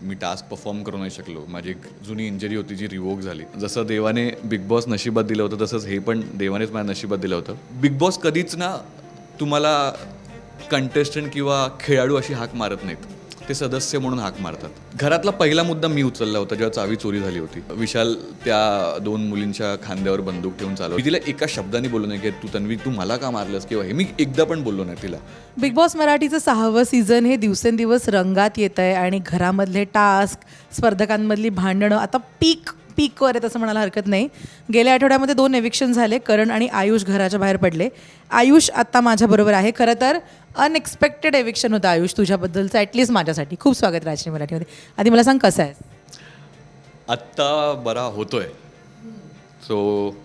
मी task perform करू नाही शकलो. माझी एक जुनी इंजरी होती जी रिवोक झाली. जसं देवाने बिग बॉस नशिबात दिलं होतं तसंच हे पण देवानेच माझ्या नशिबात दिलं होतं. बिग बॉस कधीच ना तुम्हाला कंटेस्टंट किंवा खेळाडू अशी हाक मारत नाहीत, ते सदस्य म्हणून हाक मारतात. घरातला पहिला मुद्दा मी उचलला होता जेव्हा चावी चोरी झाली होती. विशाल त्या 2 मुलींच्या खांद्यावर बंदूक ठेवून चालव. मी तिला एका शब्दाने बोललो नाही की तू तन्वी तू मला का मारलंस किंवा हे मी एकदा पण बोललो नाही तिला. बिग बॉस मराठीचं 6वं सीझन हे दिवसेंदिवस रंगात येत आहे आणि घरामधले टास्क, स्पर्धकांमधली भांडणं आता पीकवर आहे तसं म्हणायला हरकत नाही. गेल्या आठवड्यामध्ये 2 एविक्शन झाले. करण आणि आयुष घराच्या बाहेर पडले. आयुष आत्ता माझ्याबरोबर आहे. खरं तर अनएक्सपेक्टेड एविक्शन होतं आयुष तुझ्याबद्दलचं, ॲटलिस्ट माझ्यासाठी. खूप स्वागत राजश्री मराठीमध्ये. आधी मला सांग कसं आहे? आत्ता बरा होतोय. सो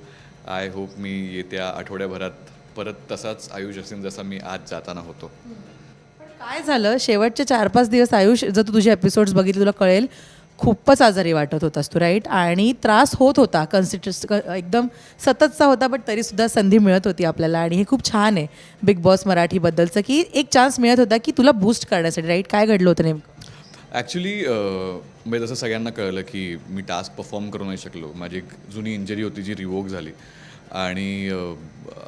आय होप मी येत्या आठवड्याभरात परत तसाच आयुष असेल जसा मी आज जाताना होतो. काय झालं शेवटचे 4-5 दिवस आयुष, जर तू तुझे एपिसोड्स बघितले तुला कळेल, खूपच आजारी वाटत होतास तू, राईट? आणि त्रास होत होता, एकदम सततचा होता, बट तरीसुद्धा संधी मिळत होती आपल्याला. आणि हे खूप छान आहे बिग बॉस मराठीबद्दलचं की एक चान्स मिळत होता की तुला बूस्ट करण्यासाठी, राईट? काय घडलं होतं नेमकं? ॲक्च्युली मी जसं सगळ्यांना कळलं की मी टास्क परफॉर्म करू नाही शकलो. माझी एक जुनी इंजरी होती जी रिवोक झाली आणि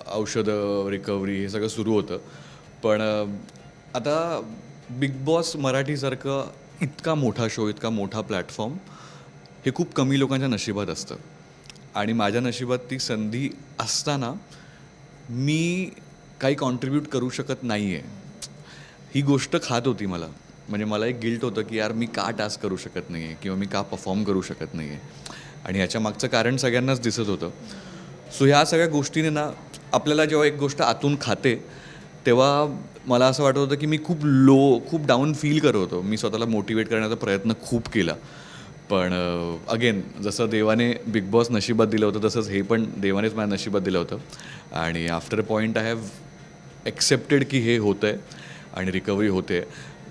औषधं, रिकव्हरी हे सगळं सुरू होतं. पण आता बिग बॉस मराठीसारखं इतका मोठा शो, इतका मोठा प्लॅटफॉर्म हे खूप कमी लोकांच्या नशिबात असतं. आणि माझ्या नशिबात ती संधी असताना मी काही कॉन्ट्रीब्यूट करू शकत नाही आहे, ही गोष्ट खात होती मला. म्हणजे मला एक गिल्ट होतं की यार मी का टास्क करू शकत नाही आहे किंवा मी का परफॉर्म करू शकत नाही आहे. आणि ह्याच्या मागचं कारण सगळ्यांनाच दिसत होतं. सो ह्या सगळ्या गोष्टीने ना आपल्याला जेव्हा एक गोष्ट आतून खाते तेव्हा मला असं वाटत होतं की मी खूप डाऊन फील करत होतो. मी स्वतःला मोटिवेट करण्याचा प्रयत्न खूप केला. पण अगेन जसं देवाने बिग बॉस नशिबात दिलं होतं तसंच हे पण देवानेच माझ्या नशिबात दिलं होतं. आणि after a point I have accepted की हे होतं आहे आणि रिकव्हरी होते.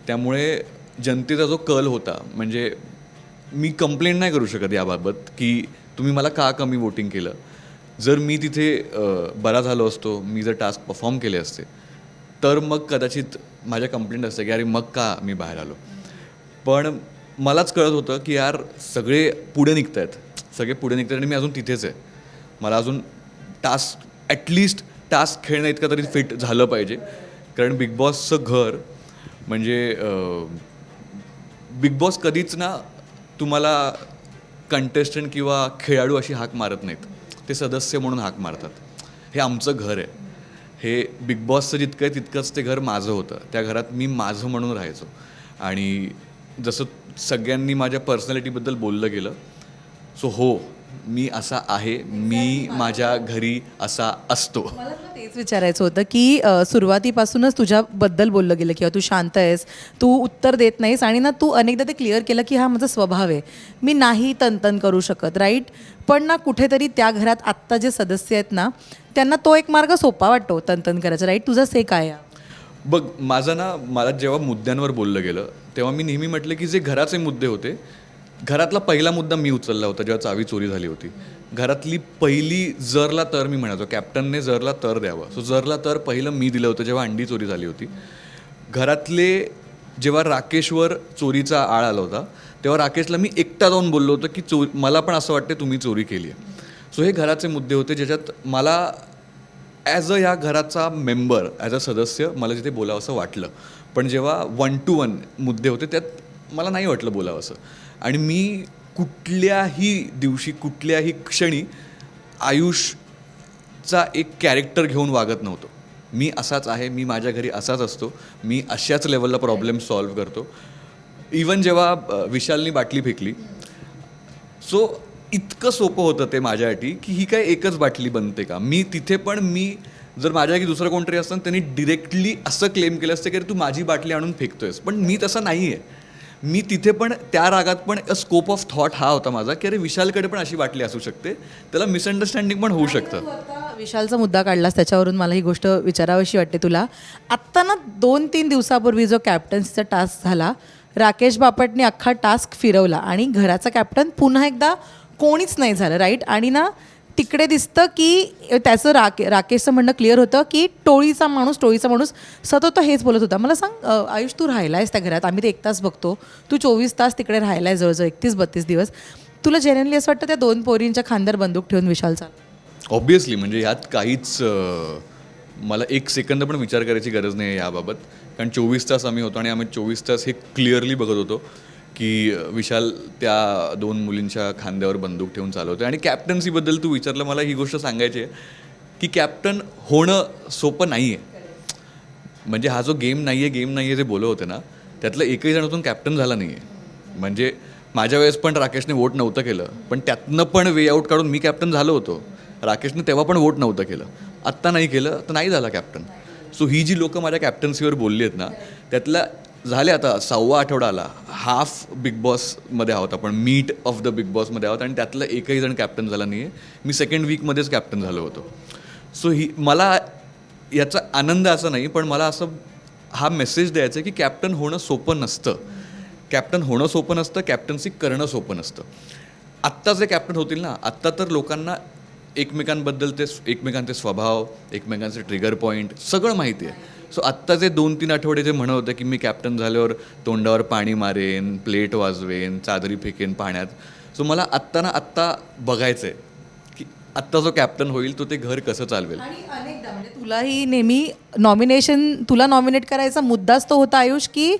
त्यामुळे जनतेचा जो कल होता, म्हणजे मी कंप्लेंट नाही करू शकत याबाबत की तुम्ही मला का कमी वोटिंग केलं. जर मी तिथे बरा झालो असतो, मी जर टास्क परफॉर्म केले असते तर मग कदाचित माझ्या कंप्लेंट असते की अरे मग का मी बाहेर आलो. पण मलाच कळत होतं की यार सगळे पुढे निघत आहेत आणि मी अजून तिथेच आहे. मला अजून ॲटलिस्ट टास्क खेळणं इतकं तरी फिट झालं पाहिजे. कारण बिग बॉसचं घर म्हणजे बिग बॉस कधीच ना तुम्हाला कंटेस्टंट किंवा खेळाडू अशी हाक मारत नाहीत, ते सदस्य म्हणून हाक मारतात. हे आमचं घर आहे. हे बिग बॉसचं जितकं आहे तितकंच ते घर माझं होतं. त्या घरात मी माझं म्हणून राहायचो. आणि जसं सगळ्यांनी माझ्या पर्सनॅलिटीबद्दल बोललं गेलं, सो हो मी असा आहे, मी माझ्या घरी असा असतो. मला तुला तेच विचारायचं होतं की सुरुवातीपासूनच तुझ्याबद्दल बोललं गेलं किंवा तू शांत आहेस, तू उत्तर देत नाहीस आणि ना तू अनेकदा ते क्लिअर केलं की हा माझा स्वभाव आहे, मी नाही तनतन करू शकत, राईट? पण ना कुठेतरी त्या घरात आत्ता जे सदस्य आहेत ना त्यांना तो एक मार्ग सोपा वाटतो तनतन करायचा, राईट? तुझं से काय आहे? बघ मला जेव्हा मुद्द्यांवर बोललं गेलं तेव्हा मी नेहमी म्हटलं की जे घराचे मुद्दे होते, घरातला पहिला मुद्दा मी उचलला होता जेव्हा चावी चोरी झाली होती. घरातली पहिली जरला तर मी म्हणायचो कॅप्टनने जरला तर द्यावं. सो जरला तर पहिलं मी दिलं होतं जेव्हा अंडी चोरी झाली होती. घरातले जेव्हा राकेशवर चोरीचा आळ आला होता तेव्हा राकेशला मी एकटा जाऊन बोललो होतो की मला पण असं वाटतं तुम्ही चोरी केली आहे. सो हे घराचे मुद्दे होते ज्याच्यात मला ॲज अ या घराचा मेंबर, ॲज अ सदस्य मला जिथे बोलावं असं वाटलं. पण जेव्हा 1 to 1 मुद्दे होते त्यात मला नाही वाटलं बोलावं असं. आणि मी कुठल्याही दिवशी कुठल्याही क्षणी आयुषचा एक कॅरेक्टर घेऊन वागत नव्हतो. मी असाच आहे, मी माझ्या घरी असाच असतो, मी अशाच लेवलला प्रॉब्लेम सॉल्व्ह करतो. इवन जेव्हा विशालनी बाटली फेकली, सो इतकं सोपं होतं ते माझ्यासाठी की ही काय एकच बाटली बनते का. मी तिथे पण जर माझ्या की दुसरं कोणतरी असतं त्यांनी डिरेक्टली असं क्लेम केलं असतं की अरे तू माझी बाटली आणून फेकतोयस. पण मी तसं नाही आहे. मी तिथे पण त्या रागात पण स्कोप ऑफ थॉट हा होता माझा की अरे विशालकडे पण अशी बाटली असू शकते, त्याला मिसअंडरस्टँडिंग पण होऊ शकतं. आता विशालचा मुद्दा काढलास त्याच्यावरून मला ही गोष्ट विचारावीशी वाटते तुला. आत्ता ना 2-3 दिवसापूर्वी जो कॅप्टन्सीचा टास्क झाला, राकेश बापटने अख्खा टास्क फिरवला आणि घराचा कॅप्टन पुन्हा एकदा कोणीच नाही झालं, राईट? आणि ना तिकडे दिसतं की त्याचं राकेशचं म्हणणं क्लिअर होतं की टोळीचा माणूस सतत तो हेच बोलत होता. मला सांग आयुष, तू राहिला आहेस त्या घरात, आम्ही ते 1 तास बघतो, तू 24 तास तिकडे राहिला आहे, जवळजवळ 31-32 दिवस. तुला जेन्युइनली असं वाटतं त्या 2 पोरींच्या खांद्यावर बंदूक ठेवून विशालचा? ऑब्वियसली, म्हणजे ह्यात काहीच मला 1 सेकंद पण विचार करायची गरज नाही आहे याबाबत. कारण 24 तास आम्ही होतो आणि आम्ही 24 तास हे क्लिअरली बघत होतो की विशाल त्या 2 मुलींच्या खांद्यावर बंदूक ठेवून चालवतो. आणि कॅप्टन्सीबद्दल तू विचारलं, मला ही गोष्ट सांगायची आहे की कॅप्टन होणं सोपं नाही आहे. म्हणजे हा जो गेम नाही आहे जे बोलत होते ना, त्यातलं एकही जण अजून कॅप्टन झाला नाही आहे. म्हणजे माझ्या वेळेस पण राकेशने वोट नव्हतं केलं, पण त्यातनं पण वे आऊट काढून मी कॅप्टन झालो होतो. राकेशने तेव्हा पण वोट नव्हतं केलं, आत्ता नाही केलं तर नाही झाला कॅप्टन. सो ही जी लोकं माझ्या कॅप्टन्सीवर बोलली आहेत ना, त्यातल्या झाले आता 6वा आठवडा आला, हाफ बिग बॉसमध्ये आहोत आपण, मीट ऑफ द बिग बॉसमध्ये आहोत, आणि त्यातलं एकही जण कॅप्टन झाला नाही आहे. मी 2nd वीकमध्येच कॅप्टन झालो होतो. सो मला याचा आनंद असा नाही, पण मला असं हा मेसेज द्यायचा आहे की कॅप्टन होणं सोपं नसतं. कॅप्टन्सी करणं सोपं नसतं. आत्ता जे कॅप्टन होतील ना, आत्ता तर लोकांना एकमेकांबद्दल एकमेकांचे स्वभाव, एकमेकांचे ट्रिगर पॉईंट सगळं माहिती आहे. सो आत्ता जे 2-3 आठवडे जे म्हणत होतं की मी कॅप्टन झाल्यावर तोंडावर पाणी मारेन, प्लेट वाजवेन, चादरी फेकेन पाण्यात, सो मला आत्ता बघायचं आहे की आत्ता जो कॅप्टन होईल तो ते घर कसं चालवेल. आणि अनेकदा म्हणजे तुलाही नेहमी तुला नॉमिनेट करायचा मुद्दाच तो होता आयुष की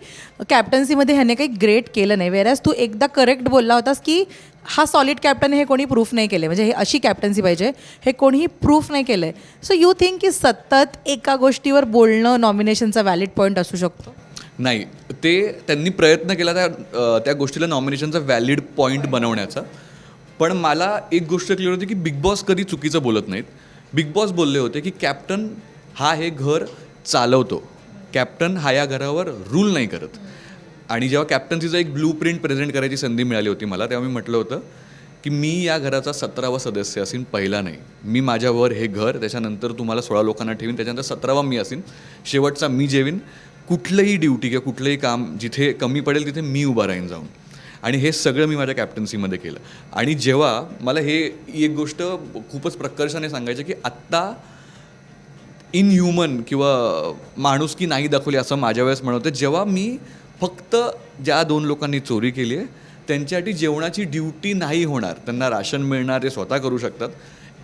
कॅप्टन्सीमध्ये ह्याने काही ग्रेट केलं नाही. वेरॅज तू एकदा करेक्ट बोलला होतास की हा सॉलिड कॅप्टन हे कोणी प्रूफ नाही केलं, म्हणजे हे अशी कॅप्टन्सी पाहिजे, हे कोणीही प्रूफ नाही केलं आहे. सो यू थिंक की सतत एका गोष्टीवर बोलणं नॉमिनेशनचा व्हॅलिड पॉईंट असू शकतो? नाही, ते त्यांनी प्रयत्न केला त्या गोष्टीला नॉमिनेशनचा व्हॅलिड पॉईंट बनवण्याचा. पण मला एक गोष्ट क्लिअर होती की बिग बॉस कधी चुकीचं बोलत नाहीत. बिग बॉस बोलले होते की कॅप्टन हा हे घर चालवतो, कॅप्टन हा या घरावर रूल नाही करत. आणि जेव्हा कॅप्टन्सीचा एक ब्लू प्रिंट प्रेझेंट करायची संधी मिळाली होती मला, तेव्हा मी म्हटलं होतं की मी या घराचा 17वा सदस्य असीन, पहिला नाही. मी माझ्यावर हे घर, त्याच्यानंतर तुम्हाला 16 लोकांना ठेवीन, त्याच्यानंतर 17वा मी असीन, शेवटचा मी जेवीन. कुठलंही ड्युटी किंवा कुठलंही काम जिथे कमी पडेल तिथे मी उभा राहीन जाऊन. आणि हे सगळं मी माझ्या कॅप्टन्सीमध्ये केलं. आणि जेव्हा मला एक गोष्ट खूपच प्रकर्षाने सांगायची की आत्ता इनह्युमन किंवा माणुसकी नाही दाखवली असं माझ्या वेळेस म्हणत होते, जेव्हा मी फक्त ज्या 2 लोकांनी चोरी केली आहे त्यांच्यासाठी जेवणाची ड्युटी नाही होणार, त्यांना राशन मिळणार, ते स्वतः करू शकतात.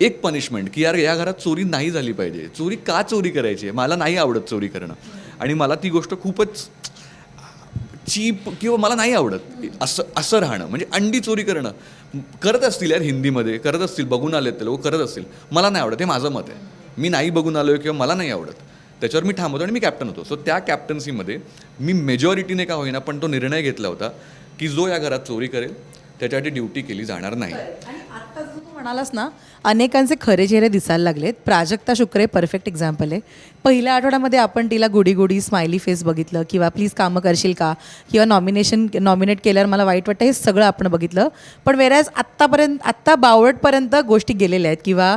एक पनिशमेंट की यार या घरात चोरी नाही झाली पाहिजे. चोरी का चोरी करायची आहे? मला नाही आवडत चोरी करणं, आणि मला ती गोष्ट खूपच चीप किंवा मला नाही आवडत असं राहणं. म्हणजे अंडी चोरी करणं करत असतील यार, हिंदीमध्ये करत असतील, बघून आलेत ते लोक करत असतील, मला नाही आवडत. हे माझं मत आहे. मी नाही बघून आलो किंवा मला नाही आवडत, त्याच्यावर मी ठाम होतो आणि मी कॅप्टन होतो. सो त्या कॅप्टन्सीमध्ये मी मेजॉरिटीने का होईना पण तो निर्णय घेतला होता की जो या घरात चोरी करेल त्याच्यासाठी ड्युटी केली जाणार नाही. आणि आत्ता जो तू म्हणालास ना, अनेकांचे खरे चेहरे दिसायला लागलेत. प्राजक्ता शुक्रे परफेक्ट एक्झाम्पल आहे. पहिल्या आठवड्यामध्ये आपण तिला गुडी गुडी स्माइली फेस बघितलं, किंवा प्लीज कामं करशील का, किंवा नॉमिनेट केल्यावर मला वाईट वाटतं, हे सगळं आपण बघितलं. पण वेरॅज आत्ता बावळटपर्यंत गोष्टी गेलेल्या आहेत, किंवा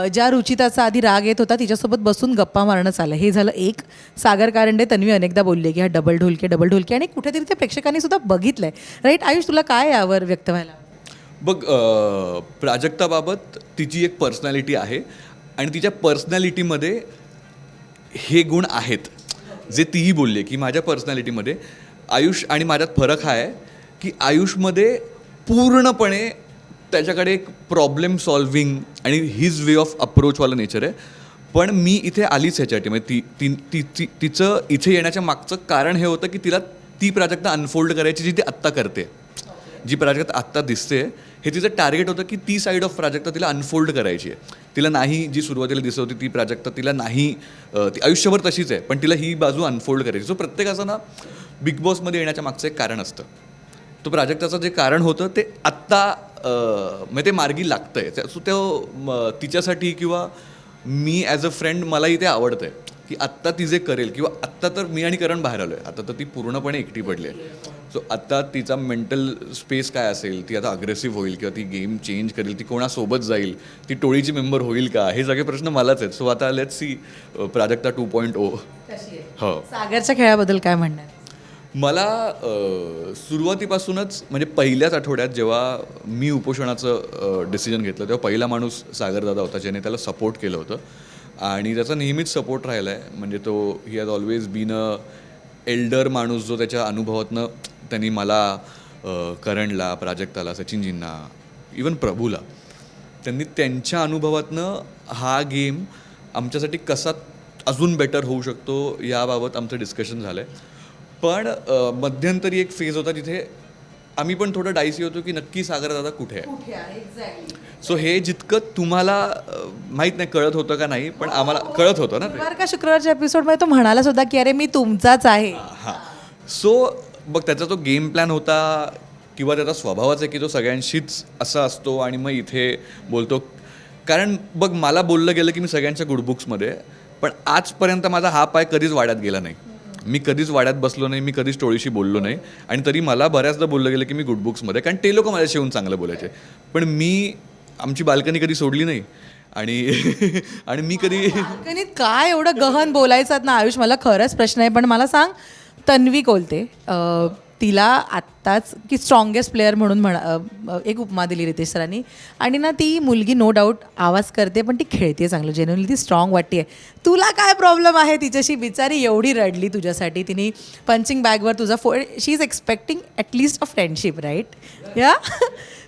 ज्या रुचिताचा आधी राग येत होता तिच्यासोबत बसून गप्पा मारणं चाललं. हे झालं एक. सागर कारंडे, तन्वी अनेकदा बोलले की हा डबल ढोलके, आणि कुठेतरी ते प्रेक्षकांनी सुद्धा बघितलं आहे. राईट आयुष, तुला काय यावर व्यक्त व्हायला? बघ, प्राजक्ताबाबत तिची एक पर्सनॅलिटी आहे, आणि तिच्या पर्सनॅलिटीमध्ये हे गुण आहेत जे तीही बोलली की माझ्या पर्सनॅलिटीमध्ये आयुष आणि माझ्यात फरक हा आहे की आयुषमध्ये पूर्णपणे त्याच्याकडे एक प्रॉब्लेम सॉल्व्हिंग आणि हिज वे ऑफ अप्रोचवाला नेचर आहे. पण मी इथे आलीच ह्याच्यासाठी, म्हणजे तिचं इथे येण्याच्या मागचं कारण हे होतं की तिला ती प्राजक्ता अनफोल्ड करायची जी ती आत्ता करते, जी प्राजक्ता आत्ता दिसते. हे तिचं टार्गेट होतं की ती साईड ऑफ प्राजक्ता तिला अनफोल्ड करायची आहे. तिला नाही, जी सुरुवातीला दिसत होती ती प्राजक्ता तिला नाही, ती आयुष्यभर तशीच आहे, पण तिला ही बाजू अनफोल्ड करायची. सो प्रत्येकाचं ना बिग बॉसमध्ये येण्याच्या मागचं एक कारण असतं. तो प्राजक्ताचं जे कारण होतं ते आत्ता म्हणजे ते मार्गी लागतं आहे. सो तो तिच्यासाठी किंवा मी ॲज अ फ्रेंड मलाही ते आवडतं आहे की आत्ता ती जे करेल, किंवा आत्ता तर मी आणि करण बाहेर आलो आहे, आता तर ती पूर्णपणे एकटी पडली आहे. सो आत्ता तिचा मेंटल स्पेस काय असेल, ती आता अग्रेसिव्ह होईल किंवा ती गेम चेंज करेल, ती कोणासोबत जाईल, ती टोळीची मेंबर होईल का, हे सगळे प्रश्न मलाच आहेत. सो आता लेट्स सी प्राजक्ता 2.0. हो. सागरच्या खेळाबद्दल काय म्हणणार? मला सुरुवातीपासूनच म्हणजे पहिल्याच आठवड्यात जेव्हा मी उपोषणाचं डिसिजन घेतलं तेव्हा पहिला माणूस सागरदादा होता ज्याने त्याला सपोर्ट केलं होतं आणि त्याचा नेहमीच सपोर्ट राहिला आहे. म्हणजे तो he has always been a elder माणूस जो त्याच्या अनुभवातनं त्यांनी मला करणला, प्राजक्ताला, सचिनजींना, इवन प्रभूला त्यांनी त्यांच्या अनुभवातनं हा गेम आमच्यासाठी कसा अजून बेटर होऊ शकतो याबाबत आमचं डिस्कशन झालं आहे. पण मध्यंतरी एक फेज होता जिथे आम्ही पण थोडं डायसी होतो की नक्की सागरदादा कुठे आहे. सो हे जितकं तुम्हाला माहीत नाही कळत होतं का नाही, पण आम्हाला कळत होतं ना ते. शुक्रवार का शुक्रवारच्या एपिसोडमध्ये तो म्हणाला सुद्धा की अरे मी तुमचाच आहे. हां, सो बघ त्याचा तो गेम प्लॅन होता किंवा त्याचा स्वभावच आहे की तो सगळ्यांशीच असा असतो आणि मग इथे बोलतो. कारण बघ मला बोललं गेलं की मी सगळ्यांच्या गुडबुक्समध्ये, पण आजपर्यंत माझा हा पाय कधीच वाड्यात गेला नाही. मी कधीच वाड्यात बसलो नाही, मी कधीच टोळीशी बोललो नाही आणि तरी मला बऱ्याचदा बोललं गेलं की मी गुडबुक्समध्ये, कारण ते लोक माझ्याशी येऊन चांगलं बोलायचे. पण मी आमची बाल्कनी कधी सोडली नाही आणि आणि मी कधी बाल्कनीत काय एवढं गहन बोलायचं ना आयुष, मला खरंच प्रश्न आहे. पण मला सांग, तन्वी कोलते तिला आत्ताच की स्ट्रॉंगेस्ट प्लेअर म्हणून एक उपमा दिली रितेश सरांनी. आणि ना ती मुलगी नो डाऊट आवाज करते पण ती खेळते चांगलं, जेन्युअनली ती स्ट्रॉंग वाटते. तुला काय प्रॉब्लेम आहे तिच्याशी? बिचारी एवढी रडली तुझ्यासाठी, तिने पंचिंग बॅगवर तुझा she is expecting at least a friendship, right? या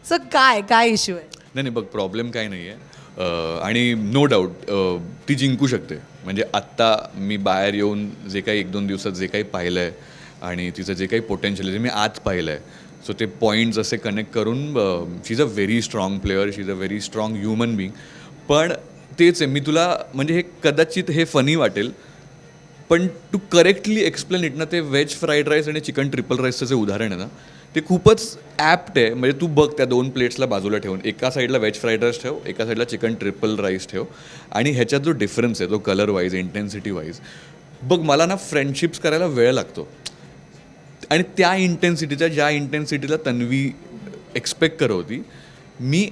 सो काय इश्यू आहे? नाही बघ प्रॉब्लेम काय नाही आहे आणि नो डाऊट ती जिंकू शकते. म्हणजे आत्ता मी बाहेर येऊन जे काही 1-2 दिवसात जे काही पाहिलं आहे आणि तिचं जे काही पोटेन्शियल आहे जे मी आज पाहिलं आहे, सो ते पॉईंट्स असे कनेक्ट करून she is a very strong player, she is a very strong human being. पण तेच आहे, मी तुला म्हणजे हे कदाचित हे फनी वाटेल पण टू करेक्टली एक्सप्लेन इट ना, ते व्हेज फ्राईड राईस आणि चिकन ट्रिपल राईसचं जे उदाहरण आहे ना ते खूपच ॲप्ट आहे. म्हणजे तू बघ त्या 2 प्लेट्सला बाजूला ठेवून एका साईडला व्हेज फ्राईड राईस ठेव, एका साईडला चिकन ट्रिपल राईस ठेव आणि ह्याच्यात जो डिफरन्स आहे तो कलर वाईज, इंटेन्सिटी वाईज, बघ मला ना फ्रेंडशिप्स करायला वेळ लागतो आणि त्या इंटेन्सिटीच्या ज्या इंटेन्सिटीला तन्वी एक्सपेक्ट करत होती, मी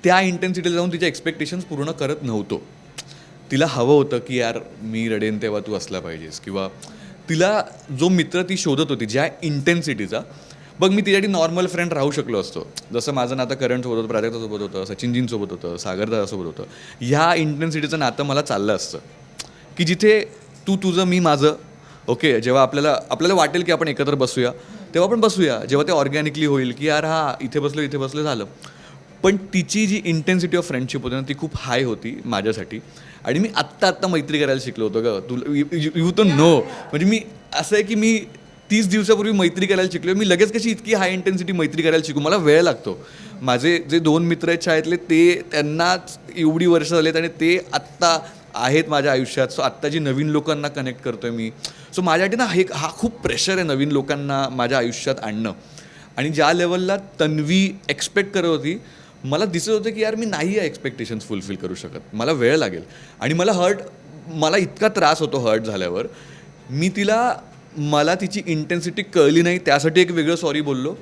त्या इंटेन्सिटीला जाऊन तिच्या एक्सपेक्टेशन्स पूर्ण करत नव्हतो. तिला हवं होतं की यार मी रडेन तेव्हा तू असला पाहिजेस, किंवा तिला जो मित्र ती शोधत होती ज्या इंटेन्सिटीचा, बघ मी तिच्यासाठी नॉर्मल फ्रेंड राहू शकलो असतो. जसं माझं नातं करणसोबत होतं, प्राजक्तासोबत होतं, सचिनजींसोबत होतं, सागरदासोबत होतं. ह्या इंटेन्सिटीचं नातं मला चाललं असतं की जिथे तू तुझं मी माझं, ओके, जेव्हा आपल्याला वाटेल की आपण एकत्र बसूया तेव्हा आपण बसूया, जेव्हा ते ऑर्गॅनिकली होईल की यार हा इथे बसलो झालं. पण तिची जी इंटेन्सिटी ऑफ फ्रेंडशिप होती ना ती खूप हाय होती माझ्यासाठी. आणि मी आत्ता मैत्री करायला शिकलो होतो ग, तुला यू तो नो. म्हणजे मी असं आहे की मी 30 दिवसापूर्वी मैत्री करायला शिकलो. मी लगेच कशी इतकी हाय इंटेन्सिटी मैत्री करायला शिकू, मला वेळ लागतो. माझे जे 2 मित्र आहेत शाळेतले ते त्यांनाच एवढी वर्ष झालेत आणि ते आत्ता आहेत माझ्या आयुष्यात. सो आत्ता जी नवीन लोकांना कनेक्ट करतो आहे मी, सो माझ्यासाठी ना हा खूप प्रेशर आहे नवीन लोकांना माझ्या आयुष्यात आणणं. आणि ज्या लेवलला तन्वी एक्सपेक्ट करत होती, मला दिसत होतं की यार मी नाही आहे एक्सपेक्टेशन्स फुलफिल करू शकत, मला वेळ लागेल. आणि मला इतका त्रास होतो हर्ट झाल्यावर. मला तिची इंटेन्सिटी कळली नाही त्यासाठी एक वेगळं सॉरी बोललो,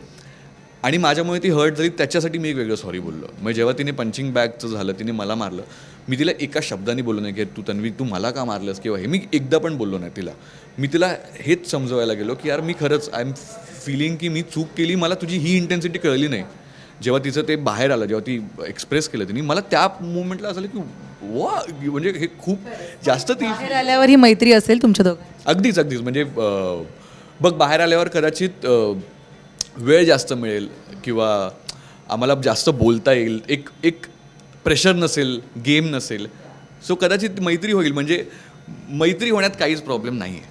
आणि माझ्यामुळे ती हर्ट झाली त्याच्यासाठी मी एक वेगळं सॉरी बोललो. म्हणजे जेव्हा तिने पंचिंग बॅगचं झालं, तिने मला मारलं, मी तिला एका शब्दाने बोललो नाही की तू मला का मारलंस किंवा हे, मी एकदा पण बोललो नाही तिला. मी तिला हेच समजवायला गेलो की यार मी खरंच आय एम फिलिंग की मी चूक केली, मला तुझी ही इंटेन्सिटी कळली नाही. जेव्हा तिचं ते बाहेर आलं, जेव्हा ती एक्सप्रेस केलं तिने, मला त्या मुवमेंटला असं की वा, म्हणजे हे खूप जास्त ती बाहेर आल्यावर ही मैत्री असेल तुमच्या दोघं? अगदीच म्हणजे बघ बाहेर आल्यावर कदाचित वेळ जास्त मिळेल किंवा आम्हाला जास्त बोलता येईल, एक प्रेशर नसेल, गेम नसेल, सो कदाचित मैत्री होईल. म्हणजे मैत्री होण्यात काहीच प्रॉब्लेम नाही आहे.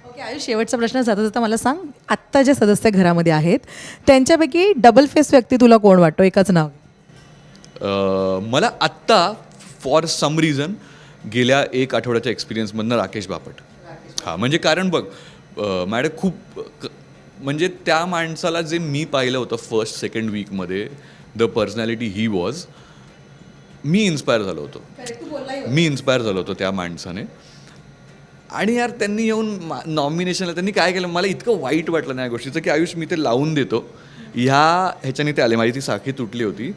ओके आयुष, शेवटचा प्रश्न जाता मला सांग, आत्ता जे सदस्य घरामध्ये आहेत त्यांच्यापैकी डबल फेस व्यक्ती तुला कोण वाटतो? एकच नाव. मला आत्ता फॉर सम रिझन गेल्या 1 आठवड्याच्या एक्सपिरियन्समधनं राकेश बापट. हां, म्हणजे कारण बघ मॅडम खूप म्हणजे त्या माणसाला जे मी पाहिलं होतं फर्स्ट सेकंड वीकमध्ये, the personality he was, me inspire झालो होतो त्या माणसाने. आणि यार त्यांनी येऊन नॉमिनेशनला त्यांनी काय केलं, मला इतकं वाईट वाटलं ना या गोष्टीचं की आयुष मी ते लावून देतो, ह्याच्याने ते आले, माझी ती साखळी तुटली होती,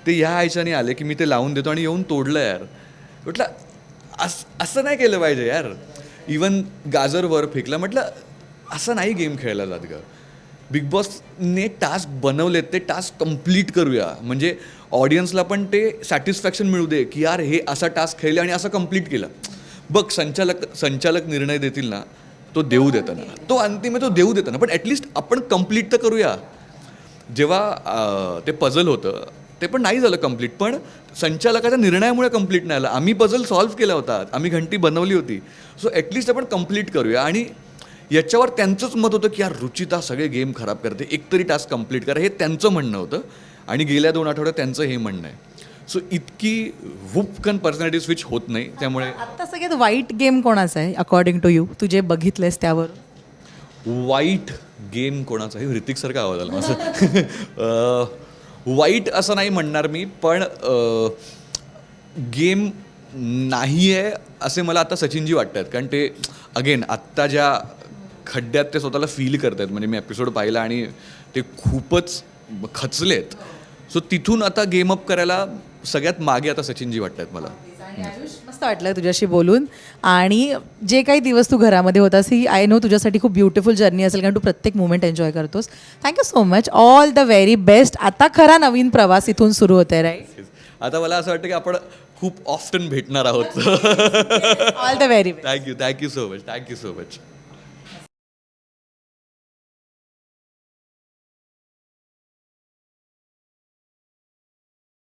ते ह्याच्याने आले की मी ते लावून देतो आणि येऊन तोडलं. यार म्हटलं असं नाही केलं पाहिजे यार. इवन गाजर वर फेकलं, म्हटलं असं नाही गेम खेळला जात गं. बिग बॉसने टास्क बनवलेत, ते टास्क कंप्लीट करूया, म्हणजे ऑडियन्सला पण ते सॅटिस्फॅक्शन मिळू दे की यार हे असा टास्क खेळले आणि असं कंप्लीट केलं. बघ संचालक निर्णय देतील ना, तो देऊ देताना, तो अंतिम आहे, तो देऊ देताना, पण ॲटलिस्ट आपण कंप्लीट तर करूया. जेव्हा ते पझल होतं ते पण नाही झालं कंप्लीट, पण संचालकाच्या निर्णयामुळे कंप्लीट नाही आलं. आम्ही पझल सॉल्व्ह केला होता, आम्ही घंटी बनवली होती, सो ॲटलिस्ट आपण कंप्लीट करूया. आणि याच्यावर त्यांचंच मत होतं की यार रुचिता सगळे गेम खराब करते, एकतरी टास्क कंप्लीट करा, हे त्यांचं म्हणणं होतं. आणि गेल्या 2 आठवड्यात त्यांचं हे म्हणणं आहे. सो इतकी वुपकन पर्सनॅलिटी स्विच होत नाही. त्यामुळे आता सगळ्यात वाईट गेम कोणाचा आहे अकॉर्डिंग टू यू, तू जे बघितलंयस त्यावर? वाईट गेम कोणाचा आहे? ऋतिकसारखा आवाज आला माझं. वाईट असं नाही म्हणणार मी, पण गेम नाही आहे असे मला आता सचिनजी वाटत आहेत. कारण ते अगेन आत्ता ज्या खड्ड्यात ते स्वतःला फील करत आहेत, म्हणजे मी एपिसोड पाहिला आणि ते खूपच खचलेत. सो तिथून आता गेम अप करायला सगळ्यात मागे आता सचिनजी वाटत आहेत मला. मस्त वाटलं तुझ्याशी बोलून. आणि जे काही दिवस तू घरामध्ये होतास ही आय नो तुझ्यासाठी खूप ब्युटिफुल जर्नी असेल, कारण तू प्रत्येक मुवमेंट एन्जॉय करतोस. Thank you so much, all the very best. आता खरा नवीन प्रवास इथून सुरू होतोय, राईट? आता मला असं वाटतं की आपण खूप ऑफ्टन भेटणार आहोत. All the very best. Thank you so much.